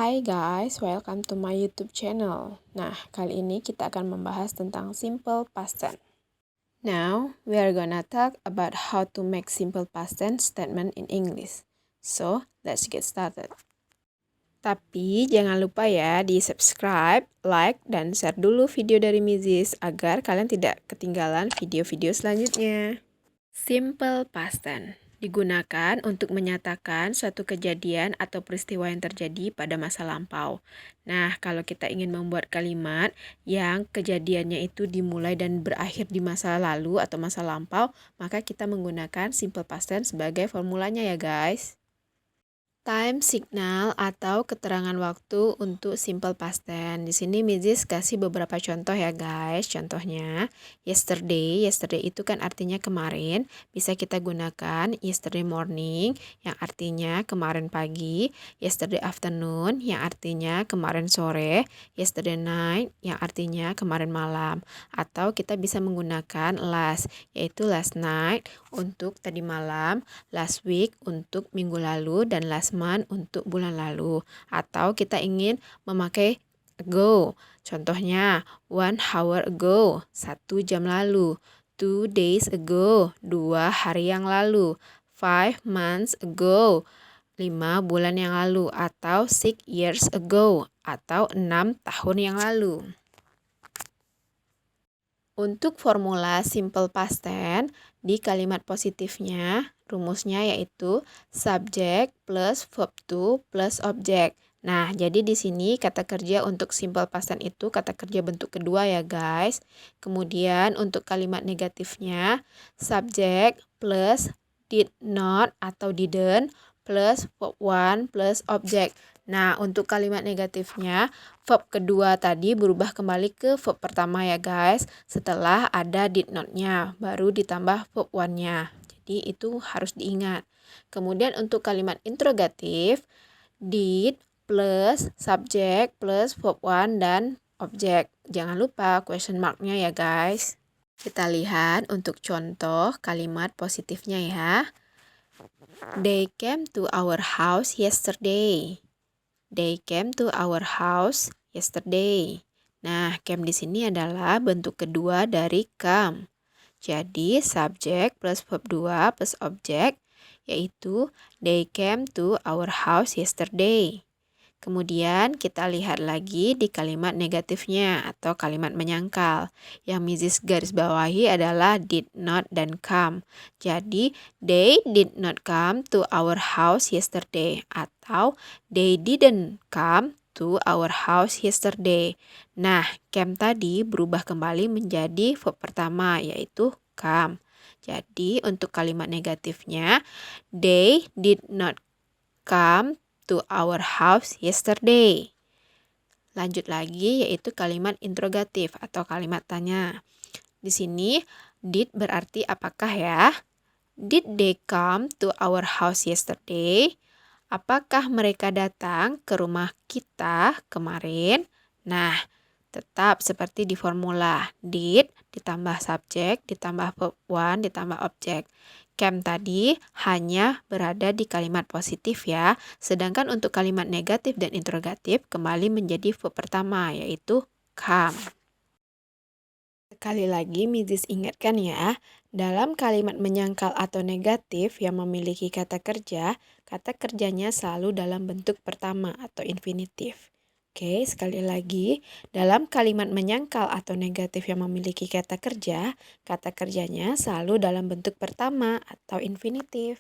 Hai guys, welcome to my YouTube channel. Nah, kali ini kita akan membahas tentang simple past tense. Now, we are gonna talk about how to make simple past tense statement in English. So, let's get started. Tapi jangan lupa ya di subscribe, like, dan share dulu video dari Mizis agar kalian tidak ketinggalan video-video selanjutnya. Simple past tense digunakan untuk menyatakan suatu kejadian atau peristiwa yang terjadi pada masa lampau. Nah, kalau kita ingin membuat kalimat yang kejadiannya itu dimulai dan berakhir di masa lalu atau masa lampau, maka kita menggunakan simple past tense sebagai formulanya ya guys. Time signal atau keterangan waktu untuk simple past tense. Di sini Mizis kasih beberapa contoh ya guys. Contohnya yesterday. Yesterday itu kan artinya kemarin. Bisa kita gunakan yesterday morning yang artinya kemarin pagi. Yesterday afternoon yang artinya kemarin sore. Yesterday night yang artinya kemarin malam. Atau kita bisa menggunakan last, yaitu last night untuk tadi malam, last week untuk minggu lalu, dan last month untuk bulan lalu. Atau kita ingin memakai ago. Contohnya 1 hour ago, 1 jam lalu. 2 days ago, 2 hari yang lalu. 5 months ago, 5 bulan yang lalu. Atau 6 years ago, atau 6 tahun yang lalu. Untuk formula simple past tense, di kalimat positifnya, rumusnya yaitu subject plus verb to plus object. Nah, jadi di sini kata kerja untuk simple past tense itu kata kerja bentuk kedua ya guys. Kemudian untuk kalimat negatifnya, subject plus did not atau didn't plus verb one plus object. Nah, untuk kalimat negatifnya, verb kedua tadi berubah kembali ke verb pertama ya guys. Setelah ada did not-nya, baru ditambah verb one-nya. Jadi itu harus diingat. Kemudian untuk kalimat interrogatif, did plus subject plus verb one dan object. Jangan lupa question mark-nya ya guys. Kita lihat untuk contoh kalimat positifnya ya. They came to our house yesterday. They came to our house yesterday. Nah, came di sini adalah bentuk kedua dari come. Jadi, subject plus verb 2 plus object, yaitu they came to our house yesterday. Kemudian kita lihat lagi di kalimat negatifnya atau kalimat menyangkal. Yang Mizis garis bawahi adalah did not dan come. Jadi, they did not come to our house yesterday. Atau they didn't come to our house yesterday. Nah, came tadi berubah kembali menjadi verb pertama yaitu come. Jadi, untuk kalimat negatifnya, they did not come to our house yesterday. Lanjut lagi yaitu kalimat interrogatif atau kalimat tanya. Di sini did berarti apakah ya? Did they come to our house yesterday? Apakah mereka datang ke rumah kita kemarin? Nah, tetap seperti di formula. Did ditambah subjek, ditambah verb one, ditambah objek. Came tadi hanya berada di kalimat positif ya. Sedangkan untuk kalimat negatif dan interrogatif kembali menjadi verb pertama yaitu come. Sekali lagi Mizis ingatkan ya, dalam kalimat menyangkal atau negatif yang memiliki kata kerjanya selalu dalam bentuk pertama atau infinitif. Oke, sekali lagi, dalam kalimat menyangkal atau negatif yang memiliki kata kerjanya selalu dalam bentuk pertama atau infinitif.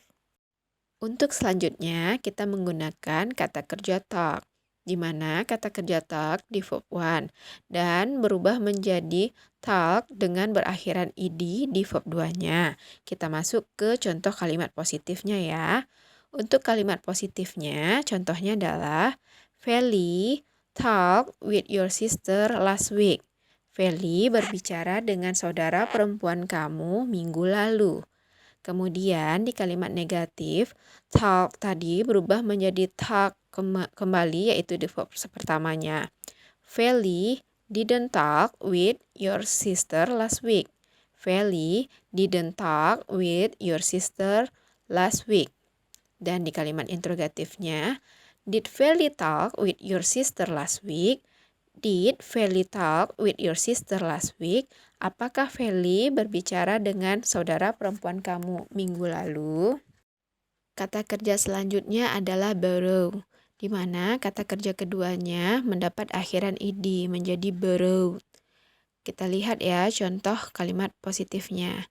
Untuk selanjutnya, kita menggunakan kata kerja talk, di mana kata kerja talk di verb one dan berubah menjadi talk dengan berakhiran ed di verb 2-nya. Kita masuk ke contoh kalimat positifnya ya. Untuk kalimat positifnya, contohnya adalah Feli talk with your sister last week. Feli berbicara dengan saudara perempuan kamu minggu lalu. Kemudian di kalimat negatif, talk tadi berubah menjadi talk kembali yaitu di verb pertamanya. Feli didn't talk with your sister last week. Feli didn't talk with your sister last week. Dan di kalimat interrogatifnya, Did Feli talk with your sister last week? Did Feli talk with your sister last week? Apakah Feli berbicara dengan saudara perempuan kamu minggu lalu? Kata kerja selanjutnya adalah borrow, di mana kata kerja keduanya mendapat akhiran ed menjadi borrowed. Kita lihat ya contoh kalimat positifnya.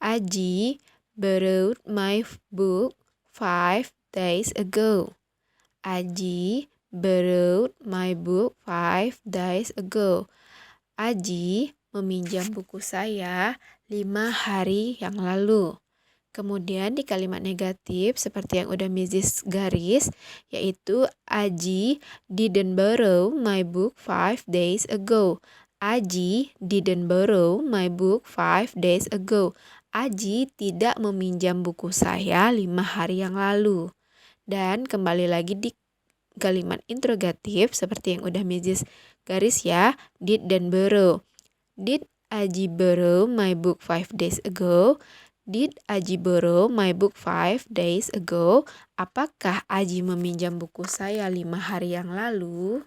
Aji borrowed my book 5 days ago. Aji borrowed my book 5 days ago. Aji meminjam buku saya 5 hari yang lalu. Kemudian di kalimat negatif seperti yang udah Mrs. garis, yaitu Aji didn't borrow my book 5 days ago. Aji didn't borrow my book 5 days ago. Aji tidak meminjam buku saya 5 hari yang lalu. Dan kembali lagi di kalimat interrogatif seperti yang udah Mrs. garis ya, did dan borrow. Did Aji borrow my book 5 days ago? Did Aji borrow my book 5 days ago? Apakah Aji meminjam buku saya 5 hari yang lalu?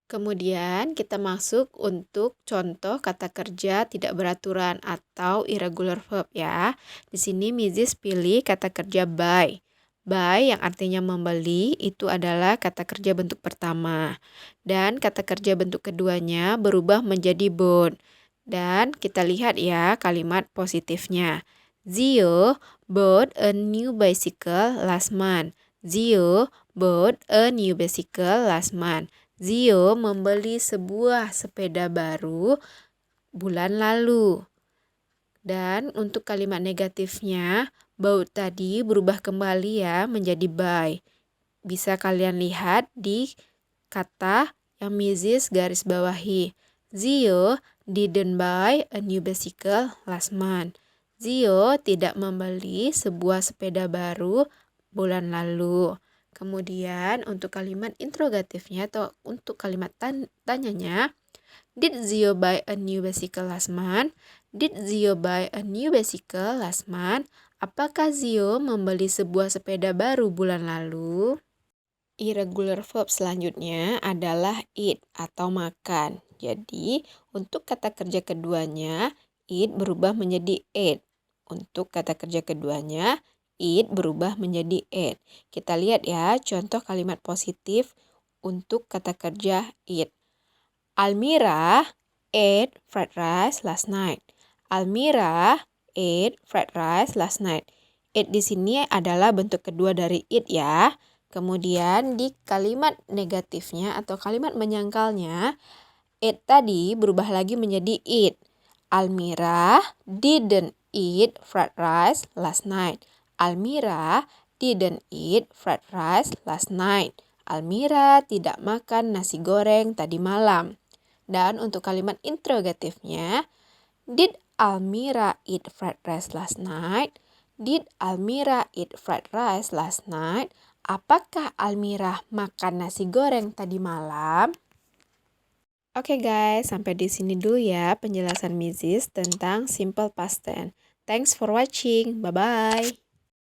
Kemudian kita masuk untuk contoh kata kerja tidak beraturan atau irregular verb ya. Di sini Mrs. pilih kata kerja buy. Buy yang artinya membeli itu adalah kata kerja bentuk pertama. Dan kata kerja bentuk keduanya berubah menjadi bought. Dan kita lihat ya kalimat positifnya. Zio bought a new bicycle last month. Zio bought a new bicycle last month. Zio membeli sebuah sepeda baru bulan lalu. Dan untuk kalimat negatifnya, bought tadi berubah kembali ya menjadi buy. Bisa kalian lihat di kata yang Mrs. garis bawahi. Zio didn't buy a new bicycle last month. Zio tidak membeli sebuah sepeda baru bulan lalu. Kemudian untuk kalimat interrogatifnya atau untuk kalimat tanyanya, did Zio buy a new bicycle last month? Did Zio buy a new bicycle last month? Apakah Zio membeli sebuah sepeda baru bulan lalu? Irregular verb selanjutnya adalah eat atau makan. Jadi, untuk kata kerja keduanya, eat berubah menjadi ate. Untuk kata kerja keduanya, eat berubah menjadi ate. Kita lihat ya, contoh kalimat positif untuk kata kerja eat. Almira ate fried rice last night. Almira ate fried rice last night. Ate di sini adalah bentuk kedua dari eat ya. Kemudian di kalimat negatifnya atau kalimat menyangkalnya, eat tadi berubah lagi menjadi eat. Almira didn't eat fried rice last night. Almira didn't eat fried rice last night. Almira tidak makan nasi goreng tadi malam. Dan untuk kalimat interrogatifnya, did Almira eat fried rice last night? Did Almira eat fried rice last night? Apakah Almira makan nasi goreng tadi malam? Oke guys, sampai di sini dulu ya penjelasan Mrs. tentang simple past tense. Thanks for watching. Bye-bye.